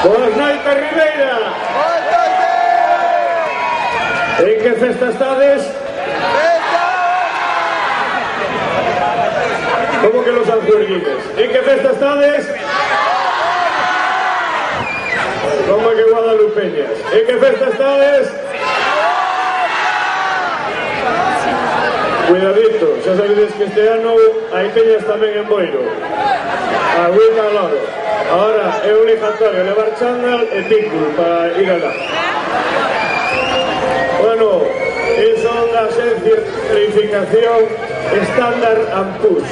Boas noites, Ribeira. En que festa estades? Como que los aljuerguines? En que festa estades? Como que guadalupeñas? En que festa estades? Cuidadito, xa sabedes que este ano hai peñas tamén en Boiro. Agüita loro. Ahora é obligatorio levar chándal e pículo para ir alá. Bueno, son da agencia de verificación Standard & Poor's.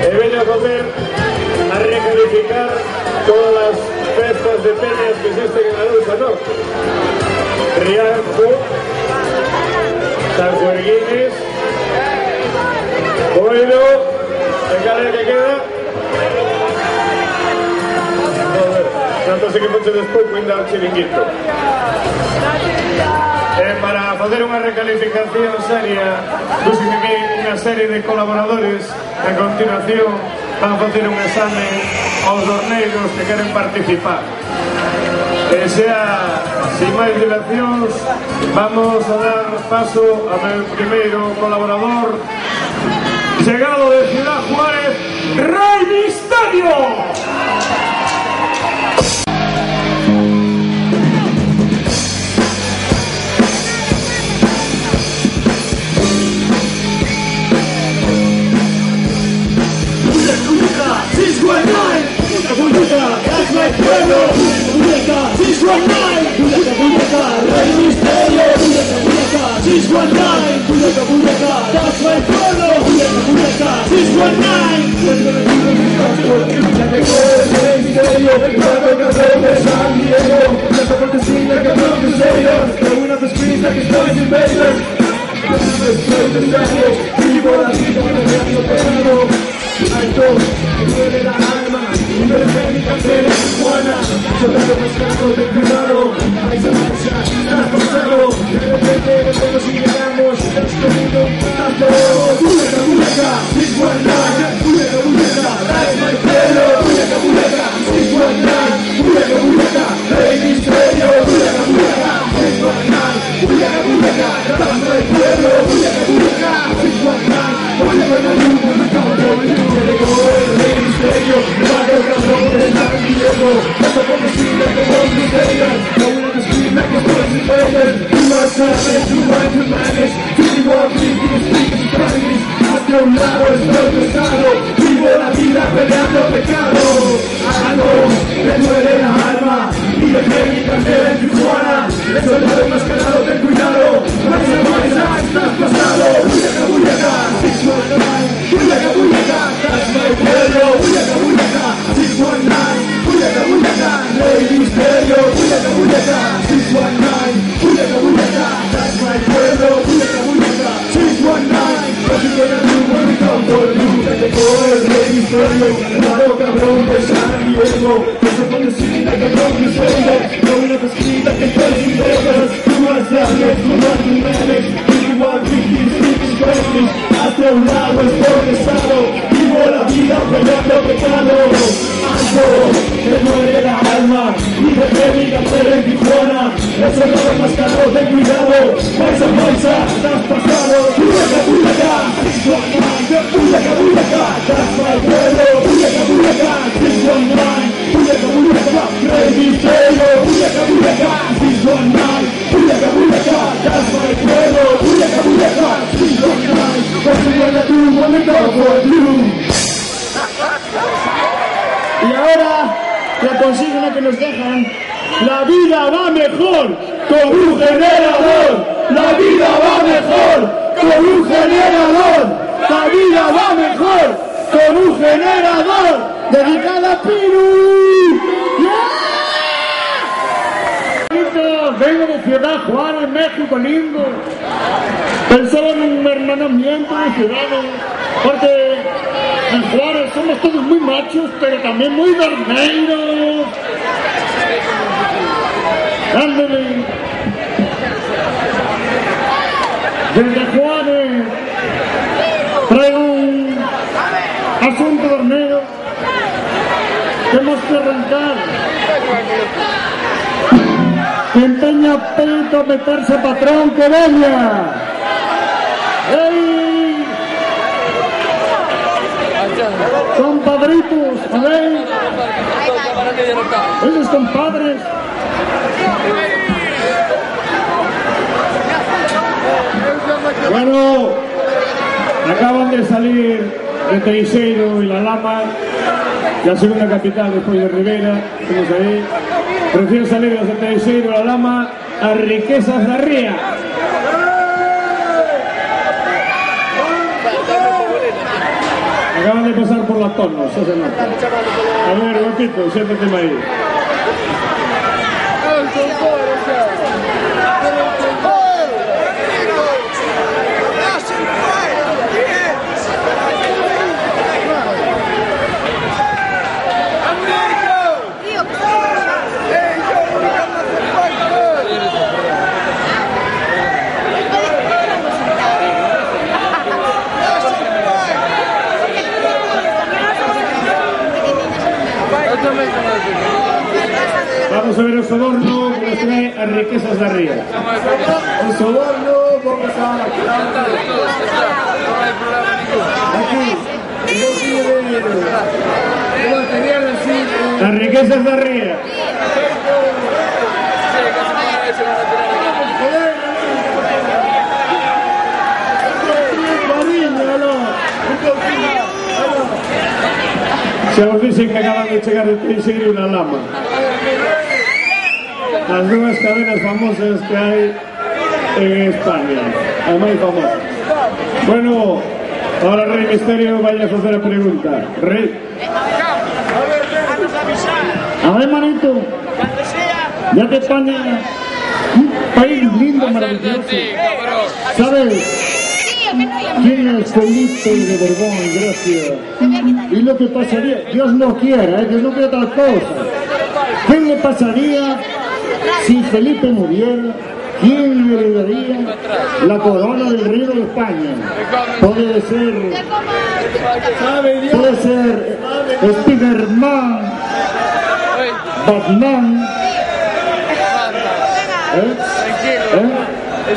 E veño a facer a recalificar todas as festas de peñas que existen en Arousa Norte. Rianxo, Sanjuerguines, Boiro, e cal é que queda? Joder, tanto sei que foche despouco ainda ao chiringuito. Para facer unha recalificación seria, busque que hai unha serie de colaboradores. A continuación van a facer un exame aos dorneiros que queren participar. E xa, sin máis dilacións, vamos a dar paso ao meu primeiro colaborador, chegado de Ciudad Juárez, Rey Misterio. That's my pueblo, Buleca, 619, Buleca, Rey Misterio, Buleca, 619, Buleca, that's my pueblo, Buleca, 619. Rey Misterio, Paco Cabrón de San Diego, la cortesina que no cruceros, de una pesquisa que estoy sin bailar. Después de años, vivo la vida con el resto pegado, alto, me duele la alma. No es mi cárcel en Tijuana, yo tengo pescado de cuidado, ahí se marcha, has pasado, de repente nos llegamos, has comido un tanto. Buleca, 619, Buleca, that's my pelo, Buleca, 619, Buleca, Rey Misterio, Buleca, 619, Buleca, that's my pelo, Buleca, 619, Buleca, me cago por you, Rey Misterio, Cabrón de San Diego, esa conocida como Misterio, la una que escribe que estoy sin bailar, tú más sabes, tú más te manes, vivo aquí, tienes piques y panes, hasta un lado estoy pesado, vivo la vida peleando pecado, ando, me duele la alma, y dejé mi cartera en Tijuana, el soldado enmascarado, ten cuidado, Maisa, estás pasado, Buleca, 619, Buleca, that's my pueblo, Buleca, 619, Buleca, Rey Misterio, Buleca, 619, Buleca, that's my pueblo, Buleca, 619, casi con el rumbo en mi campo, el Rey Misterio, Paco Cabrón de San Diego, esa conocida cabrón que soy, no una pesquita que estoy sin dedos, tú más sabes, tú más te manes, igual Christmas, hasta un lado estoy pesado, vivo la vida peleando pecado, alto, me duele la alma, y dejé mi cartera en Tijuana, el soldado enmascarado, ten cuidado, Maisa, estás pasado, Buleca, 619, Buleca, that's my pueblo, Buleca, 619, Buleca, Rey Misterio, Buleca, 619, Buleca, that's my pueblo, Buleca, 619, casi buena tú, momento for you. Y ahora, la consigna que nos dejan, la vida va mejor con un generador, la vida va mejor con un generador, la vida va mejor con un generador, dedicada a Piru. Vengo de Ciudad Juárez, México lindo. Pensaba en un hermanamiento de ciudades, porque en Juárez somos todos muy machos, pero también muy dormeiros. Ándale. Desde Juárez traigo un asunto dormido. Tenemos que arrancar que empeña peito a meterse patrón, que venga. ¡Ey! Compadritos, a ver. Esos compadres. Bueno, acaban de salir de Teixeiro y La Lama, la segunda capital después de Rivera, estamos ahí. Recién salidos de Teixeiro y La Lama, a Riquezas da Ría. Acaban de pasar por la Tonos, eso se nota. A ver, guapito, siéntate ahí. Vamos a ver el soborno que nos trae a Riquezas da Ría. El soborno, vamos a... Aquí, a Riquezas da Ría. Se os dicen que acaban de chegar de Teixeiro y La Lama. Las nuevas cadenas famosas que hay en España, las más famosas. Bueno, ahora Rey Misterio vaya a hacer la pregunta. Rey. A ver, manito, ya te España, un país lindo, maravilloso. ¿Sabes quién es Felipe de Borbón y Grecia? Y lo que pasaría, Dios no quiera, Dios no quiere tal cosa. ¿Qué le pasaría si Felipe muriera? ¿Quién le heredaría la corona del reino de España? Puede ser Spiderman, Batman,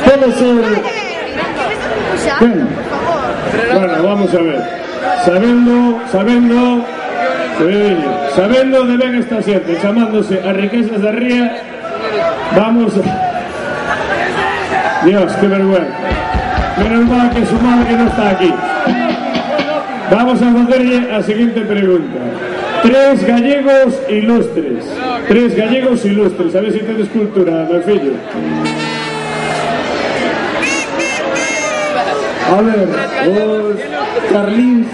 puede ser... ¿Quién? Bueno, vamos a ver. Sabendo de ben esta xente, chamándose a Riquezas da Ría, vamos a... Dios, qué vergüenza. Menos mal que su madre no está aquí. Vamos a hacerle a siguiente pregunta. Tres gallegos ilustres. A ver si tedes cultura, meu fillo. A ver, os Carlín,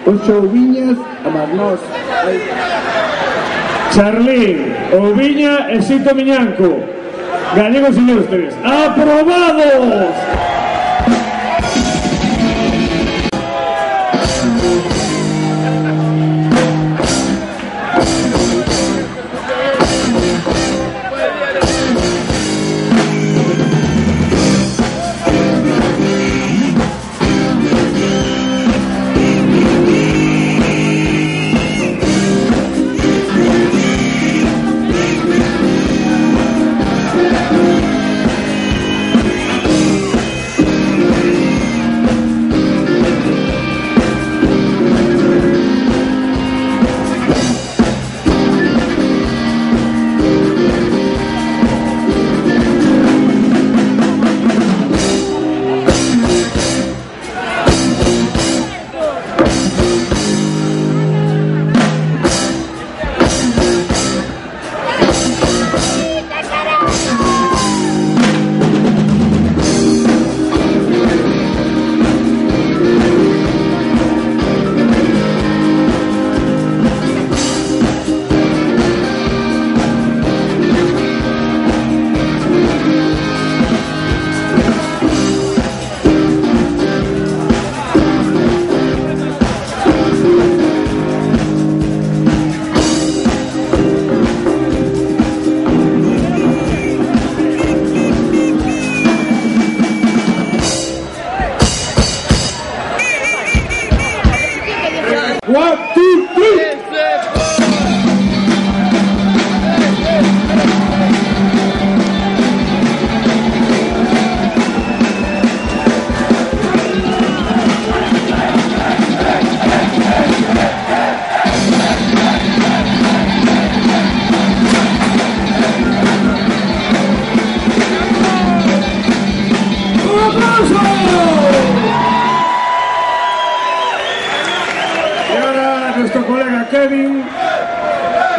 os Ouviñas, a Marnós. Charlín, Ouviña e Sito Miñanco. Gallegos ilustres. ¡Aprobados!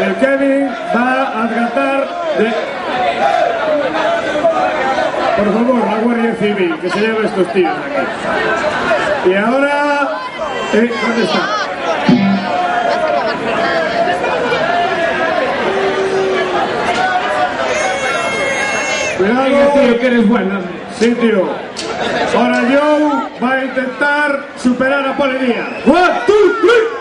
el Kevin va a tratar de... Por favor, la Guardia Civil, que se lleve estos tíos aquí. Y ahora... ¿dónde está? Cuidado, tío, que eres bueno. Sí, tío. Ahora Joe va a intentar superar a Poli Díaz. 1, 2, 3.